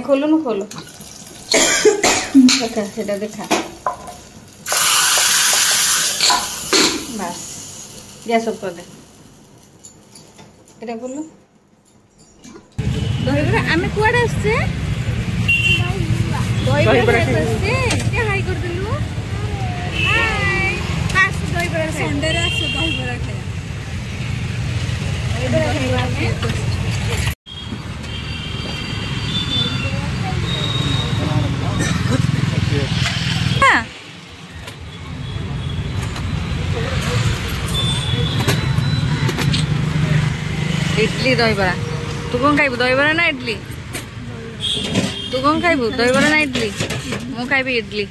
खोलो ना खोलो देखा सेटा देखा बस गैस ऑफ कर दे एटा खोलो दहीबरा आमे कुआडे आछे दहीबरा आछे के हाई कर देलु हाय पास दहीबरा संडे रे आछे दहीबरा खाया दहीबरा खाइबा आमे इडली दहीबरा तू कौन खाइबू दहीबरा ना इडली तू कौन खाइबू दहीबरा ना इडली मु खाइबी इडली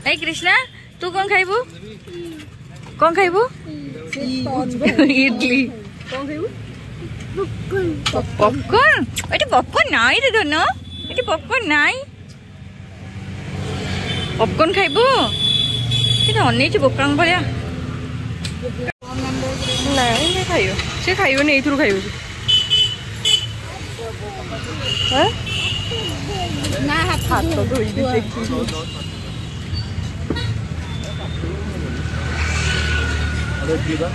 ए कृष्णा तू कौन खाइबू इडली कौन खाइबू पॉपकॉर्न एटी पॉपकॉर्न नाइ रे धन एटी पॉपकॉर्न नाइ पॉपकॉर्न खाइबू एटा अनेची बोकांग भलिया नहीं नहीं खाइयो से खाइयो नहीं इथुरु खाइयो हां ना हाथ तो धोई दे अरे दीदा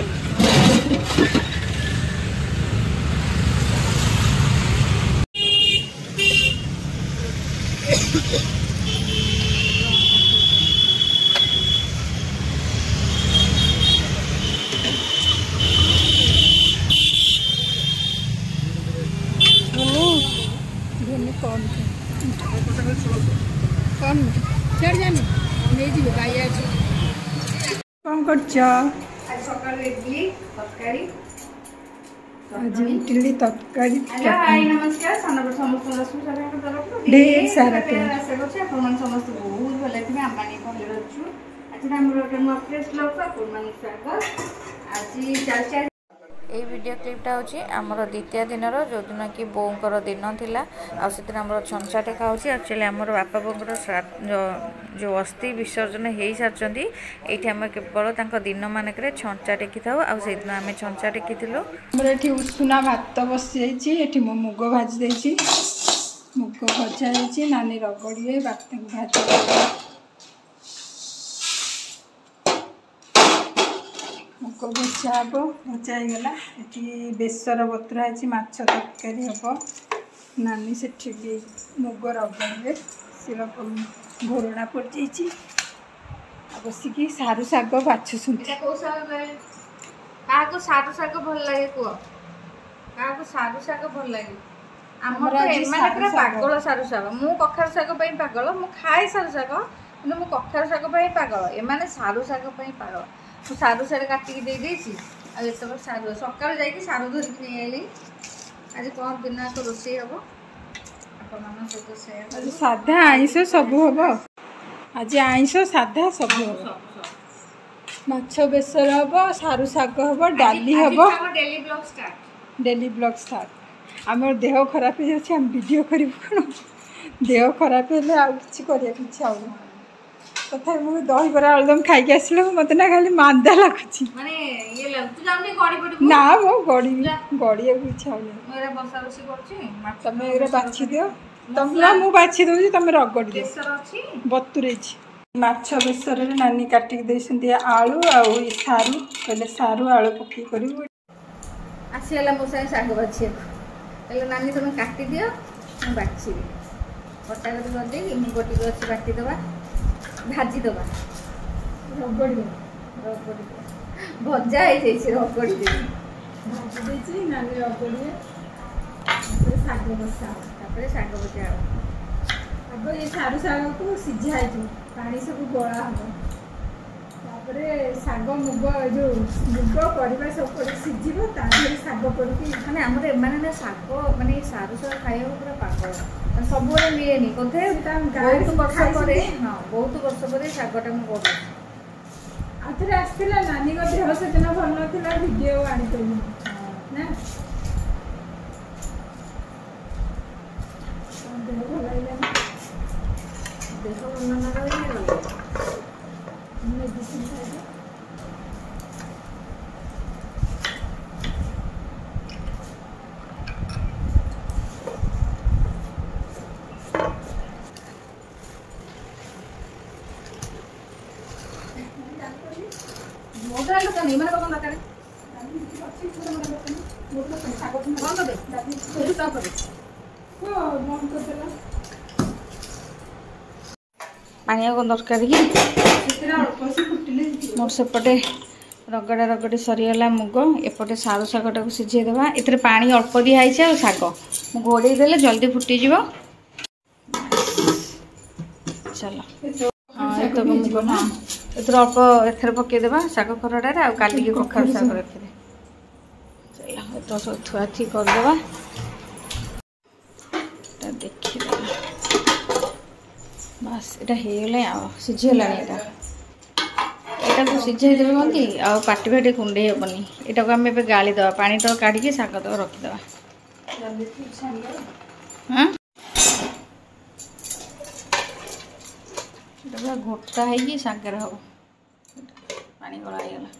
कौन चढ़ जानी नहीं जी गाय आज कौन करछ आज सकाळ इडली तरकारी आज इडली तरकारी हेलो हाय नमस्कार सानबर समस्त सुसरा के तरफ ढेर सारा के आशा करछ आपण समस्त बहुत भले थिबे आमानी भले रहछु आज हमरो टन फ्रेश ब्लॉग आपण स्वागत आज चल ये वीडियो क्लिपटा हूँ आमर द्वितीय दिन जो दिन कि बोकर दिन थिला आम छंचा टेका हो एक्चुअली आमर बापा बोर जो अस्थि विसर्जन हो सारी ये आम केवल दिन मानक छंचा टेकी था से दिन आम छंचा टेकी ये उषुना भात बसी मो मुग भाजी मुग भजा नानी रगड़िए बात भाजी मुग भजा हम भजा होगला ये बेसर बतुरा है माछ तरकारी हम नानी से मुग रगड़े सिर घोरणा पड़ जाइए बसिकी सारू शाग बाछुंट क्या सारू शाग भल लगे कह क्या सारू शाग भल लगे आमर पूरा पागल सारू शाग मु कखारु शाग पागल मु खाए सारू शाग कि मु कखारु शाग पागल एमाने सारू शाग पागल सारू सारे काटिकी दे सारू सकाल जा सारू धरिक नहीं आईली आज कौन दिन तो रोषे हम सहित साधा आइंष सब हम आज आइंष साधा सब हम माछ बेसर हम सारू शाग हम डाली हम डेली ब्लॉग स्टार्ट आम देह खराब हो जाए वीडियो करूँ कौन देह खराब है कि इच्छा हो तथा मुझे दहीबरा आलुदम खाई आसल मत ना खाली मांदा लगुच ना वो गड़ी गड़िया इच्छा हो तुम बाछी दियो तुम ना मुझे बाछी दूसरी तुम रगड़ी दे बतुरे माछ बेसर नानी काटिक दे आलू आरू कहले सारू आलू पकई कर आसीगला मो सागे शाग बाछी नानी तुम काटी दियो बाछी कटा कटी करदे मुग टी अच्छी बाटीदबा भाजी दबा रगड़ी भजा रगड़ी भाजी नानी रगड़ी शाग बसा शाग भजा आग ये सारू शाग को सीझा पानी सब गला हम शाग मुग जो मुग परिवा सब सीझ शाग पड़ी माने आम शाग माने सारू शाग खाइबा पूरा पागल सब मिलेनि बोधे बहुत वर्ष पर हाँ बहुत वर्ष पर शागटा मुझे आउे आसला नानी देह से दिन भल ना भिडियो आनी ना देह भल देह भल ना मेडिसिन खाइबा ଡାଲି ଦରକାର ନାହିଁ ମାନେ କଣ ଦରକାର ପାଣି ଆଉ କଣ ଦରକାର କି ମୋର ସେପଟେ ରଗଡ଼ା ରଗଡ଼ି ସରିଗଲା ମୁଗ ଏପଟେ ସାରୁ ଶାଗଟାକୁ ସିଝେଇଦେବା ଏଥିରେ ପାଣି ଅଳ୍ପ ଦିଆହେଇଛି ଆଉ ଶାଗ ମୁଁ ଘୋଡ଼େଇ ଦେଲେ ଜଲ୍ଦି ଫୁଟିଯିବ ଚାଲ ହଁ ଏତକ ମୁଗ ହଁ ଏଥିରେ ଅଳ୍ପ ଏଥିରେ ପକାଇଦେବା ଶାଗ ଖରଡ଼ାରେ ଆଉ କାଲିକି କଖାରୁ ଶାଗ ଏଥିରେ ଚାଲ ଏତ ସବୁ ଥୁଆଥୁଇ କରିଦେବା এটা ଦେଖିଦେବା ବାସ୍ ଏଇଟା ହେଇଗଲା ଆଉ ସିଝିଗଲାଣି ଏଇଟାକୁ ସିଝେଇ ଦେବେ କ'ଣ କି ଆଉ ପାଟି ଫାଟି କୁଣ୍ଡେଇ ହେବନି ଏଇଟାକୁ ଆମେ ଏବେ ଗାଳିଦେବା ପାଣି ତକ କାଢ଼ିକି ଶାଗ ତକ ରଖିଦେବା ହଁ এটা ପୁରା ଘୋଟା ହେଇକି ସାଙ୍ଗରେ ହେବ ପାଣି ଗଳା ହେଇଗଲା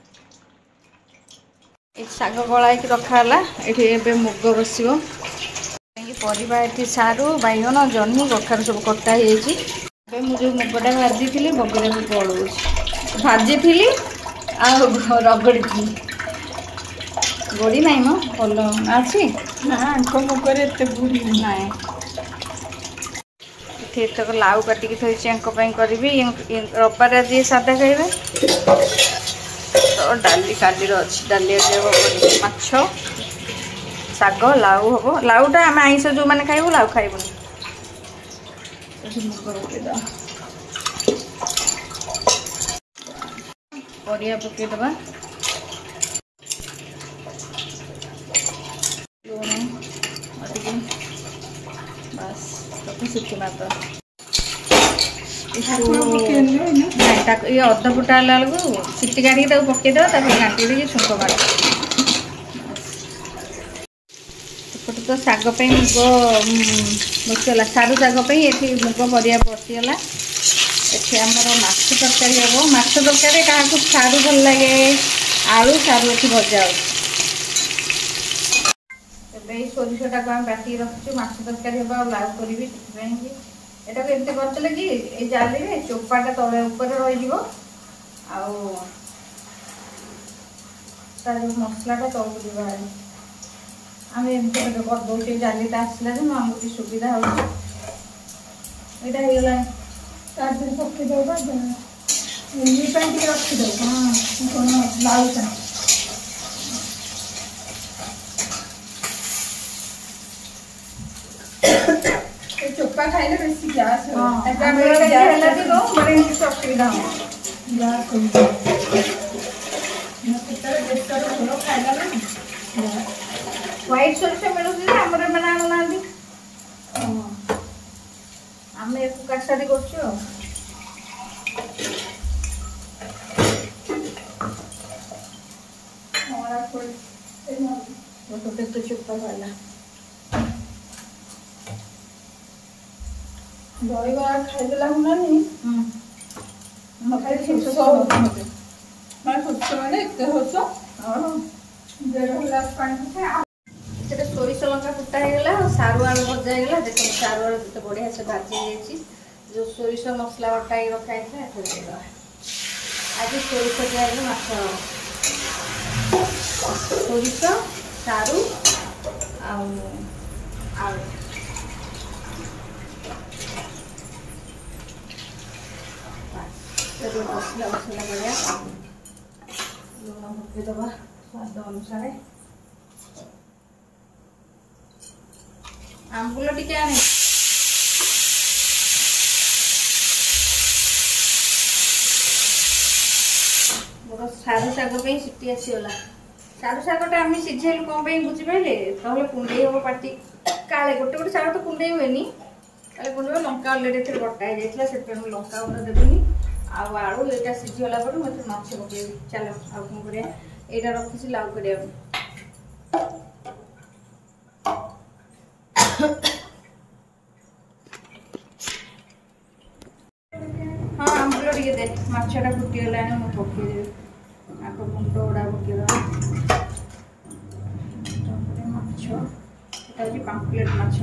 ଏ ଶାଗ ଗଳା ହେଇକି ରଖା ହେଲା ଏଠି ଏବେ ମୁଗ ବସିବ ପରିବା ଏଠି ସାରୁ ବାଇଗଣ ଜହ୍ନି କଖାରୁ ସବୁ କଟା ହେଇଯାଇଛି ଏବେ ମୁଁ ଯେଉଁ ମୁଗଟା ଭାଜିଥିଲି ବଗିରାକୁ ଗଳଉଛି ଭାଜିଥିଲି ଆଉ ରଗଡ଼ିଥିଲି ଗୋଡ଼ି ନାହିଁ ମ ଭଲ ଅଛି ନା ଆଙ୍କ ମୁଗରେ ଏତେ ବୁଢ଼ୀ ନାହିଁ ଏଠି ଏତକ ଲାଉ କାଟିକି ଥୋଇଛି ୟାଙ୍କ ପାଇଁ କରିବି ରବିବାର ଆଜି ସାଧା ଖାଇବେ ତ ଡାଲି କାଲିର ଅଛି ଡାଲି ଆଜି ହେବ ମାଛ ଶାଗ ଲାଉ ହେବ ଲାଉଟା ଆମେ ଆଇଁଷ ଯେଉଁମାନେ ଖାଇବୁ ଲାଉ ଖାଇବୁନି ଏଠି ମୁଗ ପକାଇଦେବା ପରିବା ପକାଇଦେବା ଲୁଣ ଟିକେ ବାସ୍ ତାକୁ ସିଟି ମାରିଦେବା ନାଇଁ ତାକୁ ଇଏ ଅଧ ଫୁଟା ହେଲା ବେଳକୁ ସିଟି କାଢ଼ିକି ତାକୁ ପକାଇଦେବା ତାପରେ ଘାଣ୍ଟି ଦେଇକି ଛୁଙ୍କ ମାରିଦେବା ଏପଟେ ତ ଶାଗ ପାଇଁ ମୁଗ ବସିଗଲା ସାରୁ ଶାଗ ପାଇଁ ଏଠି ମୁଗ ପରିବା ବସିଗଲା ଏଠି ଆମର ମାଛ ତରକାରୀ ହେବ ମାଛ ତରକାରୀ କାହାକୁ ସାରୁ ଭଲ ଲାଗେ ଆଳୁ ସାରୁ ଏଠି ଭଜା ହେଉଛି ଏବେ ଏଇ ସୋରିଷଟାକୁ ଆମେ ବାଟିକି ରଖିଛୁ ମାଛ ତରକାରୀ ହେବ ଆଉ ଲାଉ କରିବି ସେଥିପାଇଁକି ଏଟାକୁ ଏମିତି କରିଦେଲେ କି ଏଇ ଜାଲିରେ ଚୋପାଟା ତଳେ ଉପରେ ରହିଯିବ ଆଉ ତାର ଯେଉଁ ମସଲାଟା ତଳକୁ ଯିବ ଆମେ ଏମିତି କରିଦେଉଛୁ ଜାଲିଟା ଆସିଲା ଯେ ମୁଁ ଆମକୁ ସୁବିଧା ହେଉଛି ଏଇଟା ହେଇଗଲାଣି ତା ଦେହରେ ପକାଇଦେବା ଇଏ ପାଇଁ ଟିକେ ରଖିଦେବୁ ହଁ କ'ଣ ଲାଉ ପାଇଁ ଚୋପା ଖାଇଲେ ବେଶୀ ଗ୍ୟାସ୍ ହେଲା କିଛି ଅସୁବିଧା ହେବ ଗ୍ୟାସ୍ ଖାଇଲା ନା ହ୍ୱାଇଟ୍ ସୋରିଷ ମିଳୁଛି ଯେ ଆମର ଏମାନେ ଆଣୁନାହାନ୍ତି ଆମେ ଏକୁ କାଟାଟି କରୁଛୁ ଆଉ କେତେ ଚୋପା ଖାଇଲା ଦହିବରା ଖାଇଦେଲା ହୁନାନି ମାନେ ଏତେ ହସ ସେଟା ସୋରିଷ ଲଙ୍କା ଫୁଟା ହେଇଗଲା ଆଉ ସାରୁ ଆଳୁ ଭଜା ହେଇଗଲା ଦେଖନ୍ତୁ ସାରୁ ଆଳୁ କେତେ ବଢ଼ିଆ ସେ ଭାଜି ହେଇଯାଇଛି ଯେଉଁ ସୋରିଷ ମସଲା ବଟା ହେଇକି ରଖା ହେଇଥିଲା ଏଥିରେ ଦେଇଦେବା ଆଜି ସୋରିଷ ଦିଆହେଲେ ମାଛ ସୋରିଷ ସାରୁ ଆଉ ଆଳୁ ମସଲା ମସଲା ବଢ଼ିଆ ଲୁଣ ପକାଇଦେବା ସ୍ୱାଦ ଅନୁସାରେ ଆମ୍ବୁଲ ଟିକେ ଆଣେ ମୋର ସାରୁ ଶାଗ ପାଇଁ ସିଟି ଆସିଗଲା ସାରୁ ଶାଗଟା ଆମେ ସିଝେଇଲୁ କ'ଣ ପାଇଁ ବୁଝିପାରିଲେ ତାହେଲେ କୁଣ୍ଡେଇ ହେବ ପାଟି କାଳେ ଗୋଟେ ଗୋଟେ ଶାଗ ତ କୁଣ୍ଡେଇ ହୁଏନି କାଳେ କୁଣ୍ଡେଇ ଲଙ୍କା ଅଲରେଡ଼ି ଏଥିରେ ବଟା ହେଇଯାଇଥିଲା ସେଥିପାଇଁ ମୁଁ ଲଙ୍କା ଗୁଣ୍ଡ ଦେବିନି ଆଉ ଆଳୁ ଏଇଟା ସିଝିଗଲା ପରେ ମୁଁ ଏଥିରେ ମାଛ ପକାଇବି ଚାଲ ଆଉ କ'ଣ କରିବା ଏଇଟା ରଖିଛି ଲାଉ କରିବାକୁ ହଁ ଆମ୍ବୁଲ ଟିକେ ଦେ ମାଛଟା ଫୁଟିଗଲାଣି ମୁଁ ପକାଇଦେବି ଆଗ ଗୁଣ୍ଡ ଗୁଡ଼ା ପକାଇଦେବା ମାଛ ଏଇଟା ହେଉଛି ପାମ୍ପଲେଟ୍ ମାଛ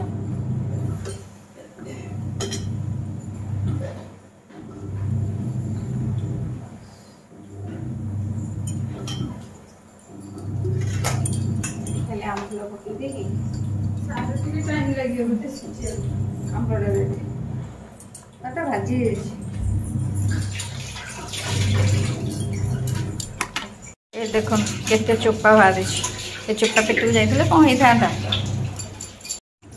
बोलते सीझी आंबड़ा रेडी आटा भाजी ए देखो केते चोपा बाहरी ए चोपा पेटू जाइले कोन हे था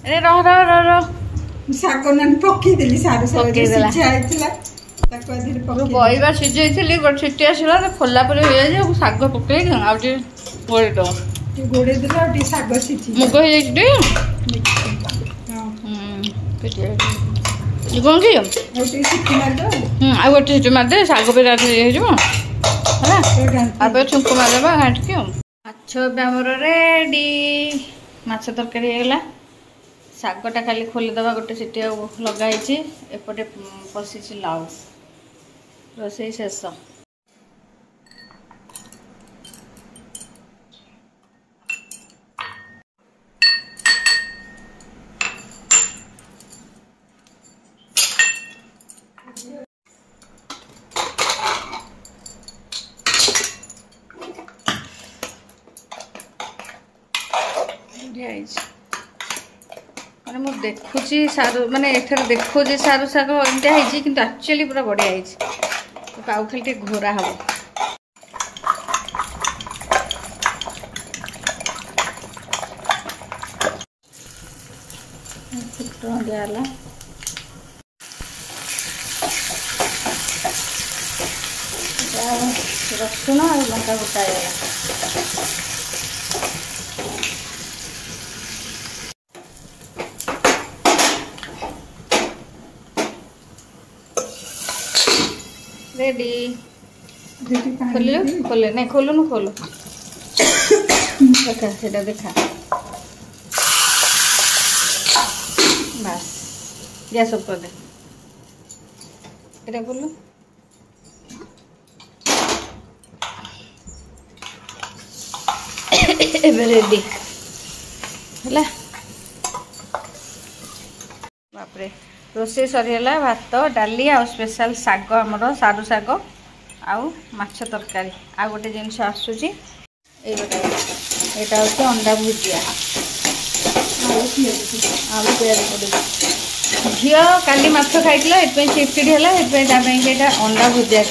अरे रह रह रह रह साग न पक्की देली सारू सारू सीझा आइतला ताको अधीर पक्की बइबा सीझैथिली गोट छिटी आसिला खोला पर हो जाय साग पकई आउटी गोड़े दो गोड़े देला टी साग सीझी मुग हो जाय टी हां पेटिया ये कोन की टी सीटी मार दो आ गोटे सीटी मार दे साग पे रात हे जबो हला अब छुंको मार देबा घाट के माछ हमर रेडी माछ तरकारी हे गेला सागटा खाली खोलीदेवा गोटे सीटी लगाई एपटे पशि लाउ रोसई शेष माने मु देखुची सारू माने एथर देखुची सारू साग एमती है कि एक्चुअली पूरा बढ़िया है आउ खाली घोरा हम दियाला रसुण और लंका गोटा रेडी खोल खोले नहीं खोलो न खोलो देखा सेटा देखा बस गैस ऑफ कर दे एटा खोलो रेडी है बापरे रोसे सरीगला भात डाली आ स्पेशल साग आमर सारू साग आउ माछ तरकारी आ गोटे जिनस आसूची यहाँ हूँ अंडा भुजिया आलू प्याज पड़े झी काली माछ खाई चिड़चिड़ी है अंडा भुजिया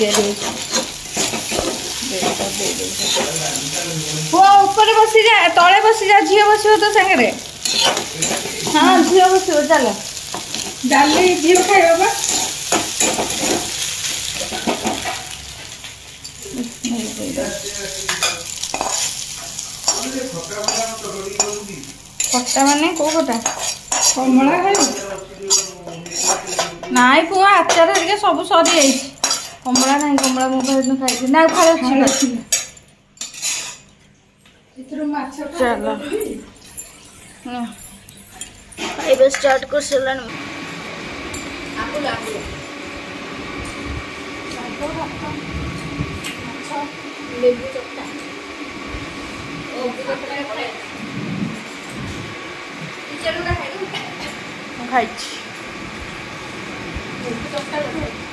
ऊपर बसी जा तले बसी जा झील बस तो सागे हाँ झील बस चल डाली झील खाइबा खट्टा माने को खट्टा कमला खाइ नाई पुआ आचार हरिका सब सरी जाइए कमला ना कमला मो खाई ना खाई चलो खाइबा स्टार्ट कर सलान आपुल आपुल लेबू चट्टा ओ चट्टा पड़े चलो ना खाइ खाइ लेबू चट्टा